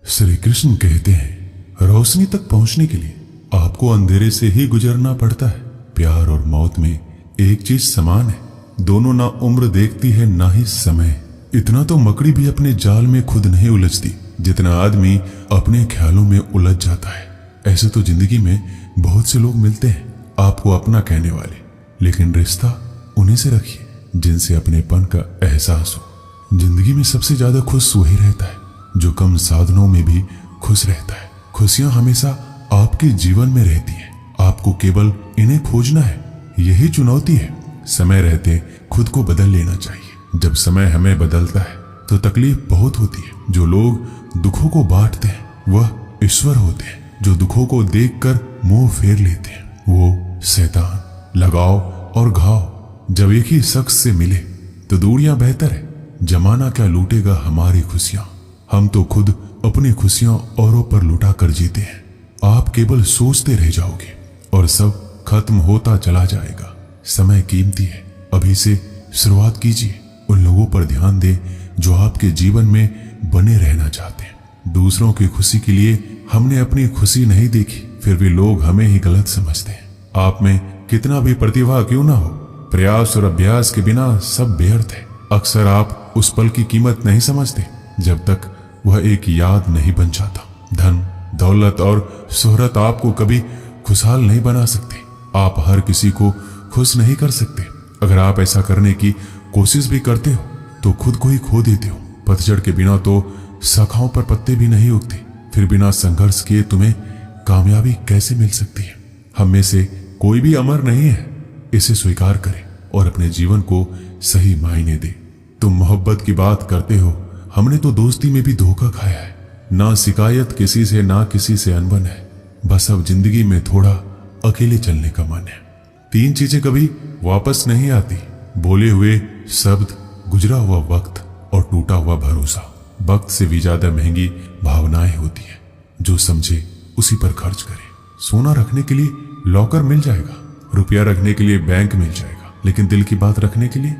श्री कृष्ण कहते हैं, रोशनी तक पहुंचने के लिए आपको अंधेरे से ही गुजरना पड़ता है। प्यार और मौत में एक चीज समान है, दोनों ना उम्र देखती है ना ही समय। इतना तो मकड़ी भी अपने जाल में खुद नहीं उलझती जितना आदमी अपने ख्यालों में उलझ जाता है। ऐसे तो जिंदगी में बहुत से लोग मिलते हैं आपको अपना कहने वाले, लेकिन रिश्ता उन्हीं से रखिए जिनसे अपनेपन का एहसास हो। जिंदगी में सबसे ज्यादा खुश वही रहता है जो कम साधनों में भी खुश रहता है। खुशियां हमेशा आपके जीवन में रहती हैं, आपको केवल इन्हें खोजना है, यही चुनौती है। समय रहते खुद को बदल लेना चाहिए। जब समय हमें बदलता है तो तकलीफ बहुत होती है। जो लोग दुखों को बांटते हैं वह ईश्वर होते हैं, जो दुखों को देखकर मुंह फेर लेते हैं वो शैतान। लगाव और घाव जब एक ही शख्स से मिले तो दूरियां बेहतर है। जमाना क्या लूटेगा हमारी खुशियां, हम तो खुद अपनी खुशियां औरों पर लुटा कर जीते हैं। आप केवल सोचते रह जाओगे और सब खत्म होता चला जाएगा। समय कीमती है, अभी से शुरुआत कीजिए। उन लोगों पर ध्यान दें जो आपके जीवन में बने रहना चाहते हैं। दूसरों की खुशी के लिए हमने अपनी खुशी नहीं देखी, फिर भी लोग हमें ही गलत समझते हैं। आप में कितना भी प्रतिभा क्यों ना हो, प्रयास और अभ्यास के बिना सब व्यर्थ है। अक्सर आप उस पल की कीमत नहीं समझते जब तक वह एक याद नहीं बन जाता। धन, दौलत और शोहरत आपको कभी खुशहाल नहीं बना सकते। आप हर किसी को खुश नहीं कर सकते। अगर आप ऐसा करने की कोशिश भी करते हो तो खुद को ही खो देते हो। पतझड़ के बिना तो शाखाओं पर पत्ते भी नहीं उगते, फिर बिना संघर्ष किए तुम्हें कामयाबी कैसे मिल सकती है। हम में से कोई भी अमर नहीं है, इसे स्वीकार करें और अपने जीवन को सही मायने दे। तुम मोहब्बत की बात करते हो, हमने तो दोस्ती में भी धोखा खाया है। ना शिकायत किसी से, ना किसी से अनबन है, बस अब जिंदगी में थोड़ा अकेले चलने का मन है। तीन चीजें कभी वापस नहीं आती, बोले हुए शब्द, गुजरा हुआ वक्त और टूटा हुआ भरोसा। वक्त से भी ज्यादा महंगी भावनाएं होती है। जो समझे उसी पर खर्च करे। सोना रखने के लिए लॉकर मिल जाएगा, रुपया रखने के लिए बैंक मिल जाएगा, लेकिन दिल की बात रखने के लिए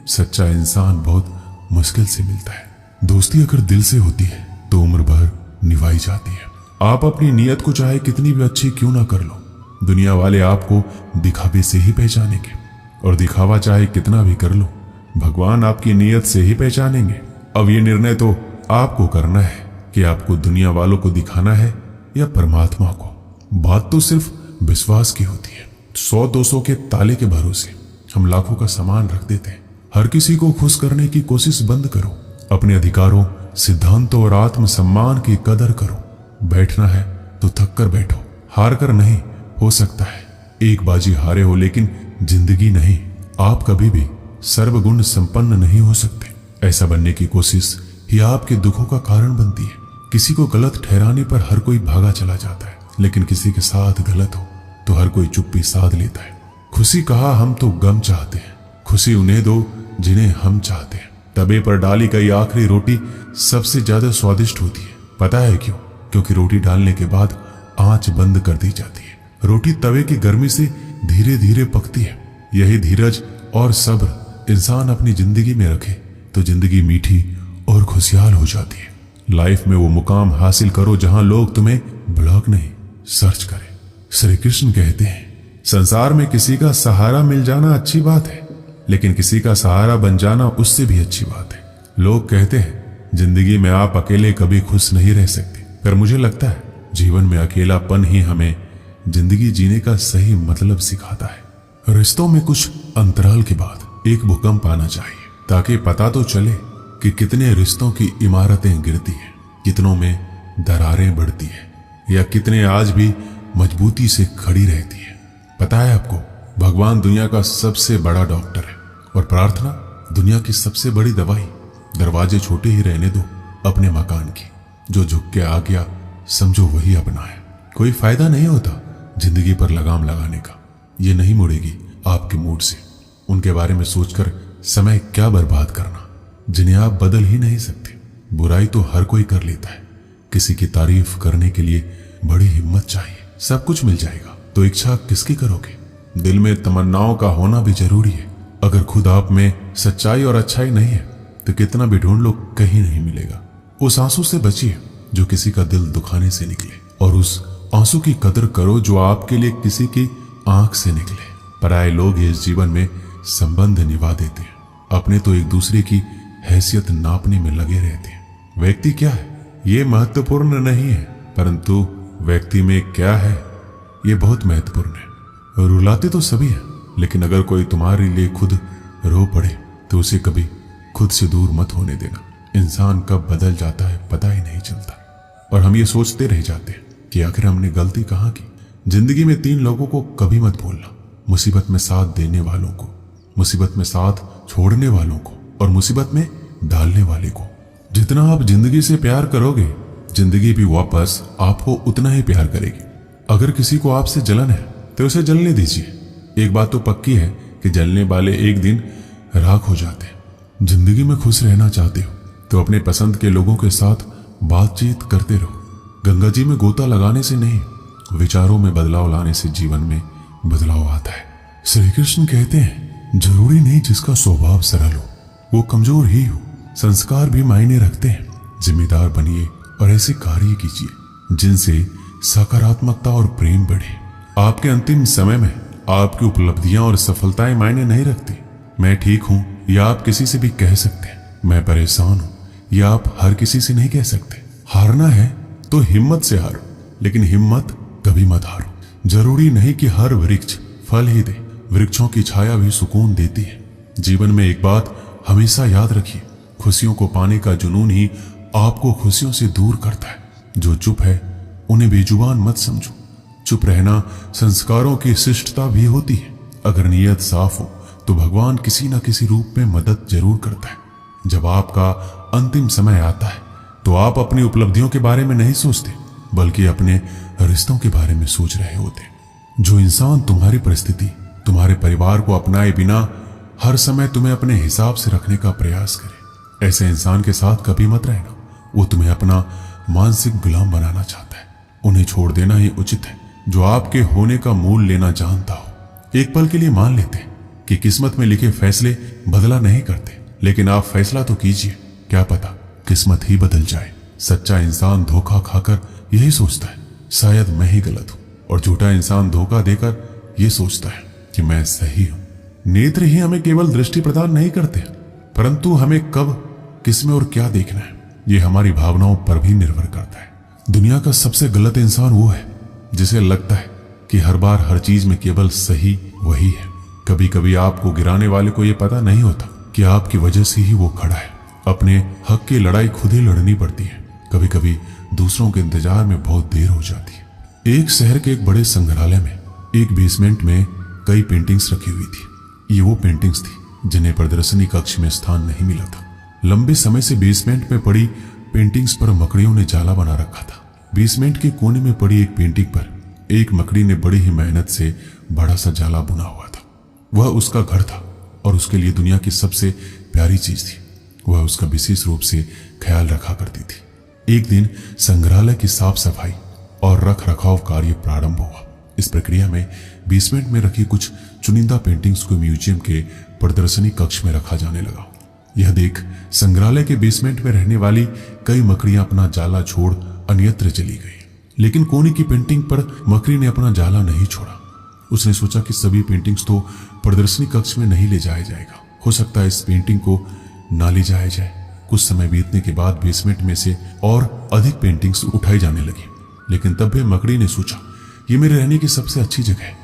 सच्चा इंसान बहुत मुश्किल से मिलता है। दोस्ती अगर दिल से होती है तो उम्र भर निभाई जाती है। आप अपनी नीयत को चाहे कितनी भी अच्छी क्यों ना कर लो, दुनिया वाले आपको दिखावे से ही पहचानेंगे, और दिखावा चाहे कितना भी कर लो, भगवान आपकी नीयत से ही पहचानेंगे। अब ये निर्णय तो आपको करना है कि आपको दुनिया वालों को दिखाना है या परमात्मा को। बात तो सिर्फ विश्वास की होती है। 100-200 के ताले के भरोसे हम लाखों का सामान रख देते हैं। हर किसी को खुश करने की कोशिश बंद करो। अपने अधिकारों, सिद्धांतों और आत्मसम्मान की कदर करो। बैठना है तो थक कर बैठो, हार कर नहीं। हो सकता है एक बाजी हारे हो, लेकिन जिंदगी नहीं। आप कभी भी सर्वगुण संपन्न नहीं हो सकते। ऐसा बनने की कोशिश ही आपके दुखों का कारण बनती है। किसी को गलत ठहराने पर हर कोई भागा चला जाता है, लेकिन किसी के साथ गलत हो तो हर कोई चुप्पी साध लेता है। खुशी कहा हम तो गम चाहते हैं, खुशी उन्हें दो जिन्हें हम चाहते हैं। तवे पर डाली गई आखिरी रोटी सबसे ज्यादा स्वादिष्ट होती है। पता है क्यों? क्योंकि रोटी डालने के बाद आंच बंद कर दी जाती है। रोटी तवे की गर्मी से धीरे धीरे पकती है। यही धीरज और सब्र इंसान अपनी जिंदगी में रखे तो जिंदगी मीठी और खुशहाल हो जाती है। लाइफ में वो मुकाम हासिल करो जहां लोग तुम्हें ब्लॉक नहीं, सर्च करें। श्री कृष्ण कहते हैं, संसार में किसी का सहारा मिल जाना अच्छी बात है, लेकिन किसी का सहारा बन जाना उससे भी अच्छी बात है। लोग कहते हैं जिंदगी में आप अकेले कभी खुश नहीं रह सकते, पर मुझे लगता है जीवन में अकेलापन ही हमें जिंदगी जीने का सही मतलब सिखाता है। रिश्तों में कुछ अंतराल के बाद एक भूकंप आना चाहिए, ताकि पता तो चले कि कितने रिश्तों की इमारतें गिरती हैं, कितनों में दरारें बढ़ती है, या कितने आज भी मजबूती से खड़ी रहती है। पता है आपको, भगवान दुनिया का सबसे बड़ा डॉक्टर है और प्रार्थना दुनिया की सबसे बड़ी दवाई। दरवाजे छोटे ही रहने दो अपने मकान की, जो झुक के आ गया समझो वही अपना है। कोई फायदा नहीं होता जिंदगी पर लगाम लगाने का, ये नहीं मुड़ेगी आपके मूड से। उनके बारे में सोचकर समय क्या बर्बाद करना जिन्हें आप बदल ही नहीं सकते। बुराई तो हर कोई कर लेता है, किसी की तारीफ करने के लिए बड़ी हिम्मत चाहिए। सब कुछ मिल जाएगा तो इच्छा किसकी करोगे? दिल में तमन्नाओं का होना भी जरूरी है। अगर खुद आप में सच्चाई और अच्छाई नहीं है तो कितना भी ढूंढ लो कहीं नहीं मिलेगा। उस आंसू से बचिए जो किसी का दिल दुखाने से निकले, और उस आंसू की कदर करो जो आपके लिए किसी की आंख से निकले। पराये लोग इस जीवन में संबंध निभा देते हैं, अपने तो एक दूसरे की हैसियत नापने में लगे रहते हैं। व्यक्ति क्या है ये महत्वपूर्ण नहीं है, परंतु व्यक्ति में क्या है ये बहुत महत्वपूर्ण है। रुलाते तो सभी हैं, लेकिन अगर कोई तुम्हारे लिए खुद रो पड़े तो उसे कभी खुद से दूर मत होने देना। इंसान कब बदल जाता है पता ही नहीं चलता, और हम ये सोचते रह जाते हैं कि आखिर हमने गलती कहाँ की। जिंदगी में 3 लोगों को कभी मत भूलना, मुसीबत में साथ देने वालों को, मुसीबत में साथ छोड़ने वालों को, और मुसीबत में डालने वाले को। जितना आप जिंदगी से प्यार करोगे, जिंदगी भी वापस आपको उतना ही प्यार करेगी। अगर किसी को आपसे जलन है तो उसे जलने दीजिए। एक बात तो पक्की है कि जलने वाले एक दिन राख हो जाते हैं। जिंदगी में खुश रहना चाहते हो तो अपने पसंद के लोगों के साथ बातचीत करते रहो। गंगा जी में गोता लगाने से नहीं, विचारों में बदलाव लाने से जीवन में बदलाव आता है। श्री कृष्ण कहते हैं, जरूरी नहीं जिसका स्वभाव सरल हो वो कमजोर ही हो। संस्कार भी मायने रखते हैं। जिम्मेदार बनिए और ऐसे कार्य कीजिए जिनसे सकारात्मकता और प्रेम बढ़े। आपके अंतिम समय में आपकी उपलब्धियां और सफलताएं मायने नहीं रखती। मैं ठीक हूं या आप किसी से भी कह सकते हैं। मैं परेशान हूं या आप हर किसी से नहीं कह सकते। हारना है तो हिम्मत से हारो, लेकिन हिम्मत कभी मत हारो। जरूरी नहीं कि हर वृक्ष फल ही दे, वृक्षों की छाया भी सुकून देती है। जीवन में एक बात हमेशा याद रखिए, खुशियों को पाने का जुनून ही आपको खुशियों से दूर करता है। जो चुप है उन्हें बेजुबान मत समझो। चुप रहना संस्कारों की शिष्टता भी होती है। अगर नीयत साफ हो तो भगवान किसी न किसी रूप में मदद जरूर करता है। जब आपका अंतिम समय आता है तो आप अपनी उपलब्धियों के बारे में नहीं सोचते, बल्कि अपने रिश्तों के बारे में सोच रहे होते। जो इंसान तुम्हारी परिस्थिति, तुम्हारे परिवार को अपनाए बिना हर समय तुम्हें अपने हिसाब से रखने का प्रयास करे, ऐसे इंसान के साथ कभी मत रहना। वो तुम्हें अपना मानसिक गुलाम बनाना चाहता है। उन्हें छोड़ देना ही उचित है। जो आपके होने का मूल लेना जानता हो। एक पल के लिए मान लेते हैं कि किस्मत में लिखे फैसले बदला नहीं करते, लेकिन आप फैसला तो कीजिए, क्या पता किस्मत ही बदल जाए। सच्चा इंसान धोखा खाकर यही सोचता है शायद मैं ही गलत हूं, और झूठा इंसान धोखा देकर यह सोचता है कि मैं सही हूं। नेत्र ही हमें केवल दृष्टि प्रदान नहीं करते, परंतु हमें कब, किसमें और क्या देखना है ये हमारी भावनाओं पर भी निर्भर करता है। दुनिया का सबसे गलत इंसान वो है जिसे लगता है कि हर बार हर चीज में केवल सही वही है। कभी कभी आपको गिराने वाले को यह पता नहीं होता कि आपकी वजह से ही वो खड़ा है। अपने हक की लड़ाई खुद ही लड़नी पड़ती है। कभी कभी दूसरों के इंतजार में बहुत देर हो जाती है। एक शहर के एक बड़े संग्रहालय में एक बेसमेंट में कई पेंटिंग्स रखी हुई थी। ये वो पेंटिंग्स थी जिन्हें प्रदर्शनी कक्ष में स्थान नहीं मिला था। लंबे समय से बेसमेंट में पड़ी पेंटिंग्स पर मकड़ियों ने जाला बना रखा था। बेसमेंट के कोने में पड़ी एक पेंटिंग पर एक मकड़ी ने बड़ी ही मेहनत से बड़ा सा जाला बुना हुआ था। वह उसका घर था और उसके लिए दुनिया की सबसे प्यारी चीज थी। वह उसका विशेष रूप से ख्याल रखा करती थी। एक दिन संग्रहालय की साफ सफाई और रख रखाव कार्य प्रारंभ हुआ। इस प्रक्रिया में बेसमेंट में रखी कुछ चुनिंदा पेंटिंग्स को म्यूजियम के प्रदर्शनी कक्ष में रखा जाने लगा। यह देख संग्रहालय के बेसमेंट में रहने वाली कई मकड़ियां अपना जाला छोड़ अन्यत्र चली गई, लेकिन कोने की पेंटिंग पर मकड़ी ने अपना जाला नहीं छोड़ा। उसने सोचा कि सभी पेंटिंग्स तो प्रदर्शनी कक्ष में नहीं ले जाया जाएगा, हो सकता है इस पेंटिंग को ना ले जाया जाए। कुछ समय बीतने के बाद बेसमेंट में से और अधिक पेंटिंग्स उठाई जाने लगी, लेकिन तब भी मकड़ी ने सोचा ये मेरे रहने की सबसे अच्छी जगह है,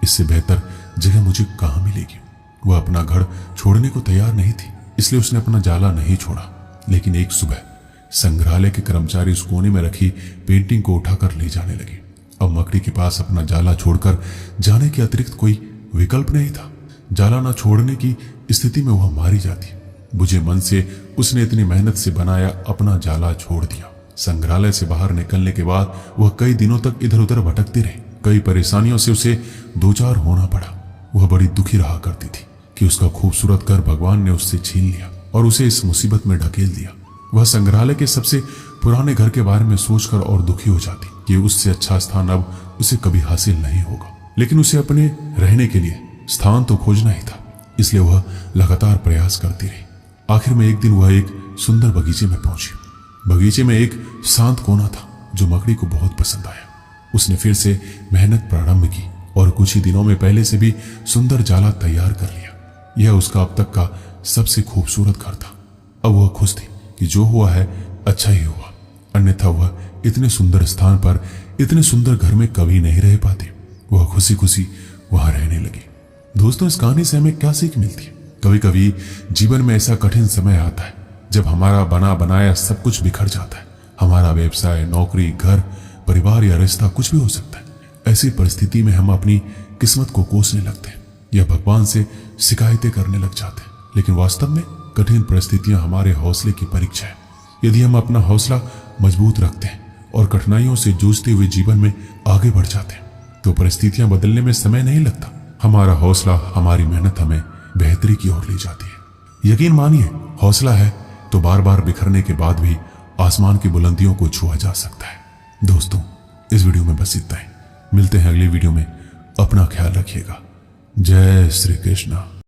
इससे बेहतर जगह मुझे कहां मिलेगी। वह अपना घर छोड़ने को तैयार नहीं थी, इसलिए उसने अपना जाला नहीं छोड़ा। लेकिन एक सुबह संग्रहालय के कर्मचारी उस कोने में रखी पेंटिंग को उठाकर ले जाने लगे। अब मकड़ी के पास अपना जाला छोड़कर जाने के अतिरिक्त कोई विकल्प नहीं था। जाला न छोड़ने की स्थिति में वह मारी जाती। बुझे मन से उसने इतनी मेहनत से बनाया अपना जाला छोड़ दिया। संग्रहालय से बाहर निकलने के बाद वह कई दिनों तक इधर उधर भटकती रही। कई परेशानियों से उसे दो चार होना पड़ा। वह बड़ी दुखी रहा करती थी कि उसका खूबसूरत घर भगवान ने उससे छीन लिया और उसे इस मुसीबत में ढकेल दिया। वह संग्रहालय के सबसे पुराने घर के बारे में सोचकर और दुखी हो जाती कि उससे अच्छा स्थान अब उसे कभी हासिल नहीं होगा। लेकिन उसे अपने रहने के लिए स्थान तो खोजना ही था, इसलिए वह लगातार प्रयास करती रही। आखिर में एक दिन वह एक सुंदर बगीचे में पहुंची। बगीचे में एक शांत कोना था जो मकड़ी को बहुत पसंद आया। उसने फिर से मेहनत प्रारंभ की और कुछ ही दिनों में पहले से भी सुंदर जाला तैयार कर लिया। यह उसका अब तक का सबसे खूबसूरत घर था। अब वह खुश थी कि जो हुआ है अच्छा ही हुआ, अन्यथा वह इतने सुंदर स्थान पर, इतने सुंदर घर में कभी नहीं रह पाती। वह खुशी खुशी वहां रहने लगी। दोस्तों, इस कहानी से हमें क्या सीख मिलती है? कभी कभी जीवन में ऐसा कठिन समय आता है जब हमारा बना बनाया सब कुछ बिखर जाता है। हमारा व्यवसाय, नौकरी, घर, परिवार या रिश्ता कुछ भी हो सकता है। ऐसी परिस्थिति में हम अपनी किस्मत को कोसने लगते हैं या भगवान से शिकायतें करने लग जाते हैं। लेकिन वास्तव में कठिन परिस्थितियां हमारे हौसले की परीक्षा है। यदि हम अपना हौसला मजबूत रखते हैं और कठिनाइयों से जूझते हुए जीवन में आगे बढ़ जाते हैं तो परिस्थितियां बदलने में समय नहीं लगता। हमारा हौसला, हमारी मेहनत हमें बेहतरी की ओर ले जाती है। यकीन मानिए, हौसला है तो बार बार बिखरने के बाद भी आसमान की बुलंदियों को छुआ जा सकता है। दोस्तों, इस वीडियो में बस इतना ही। मिलते हैं अगली वीडियो में। अपना ख्याल रखिएगा। जय श्री कृष्ण।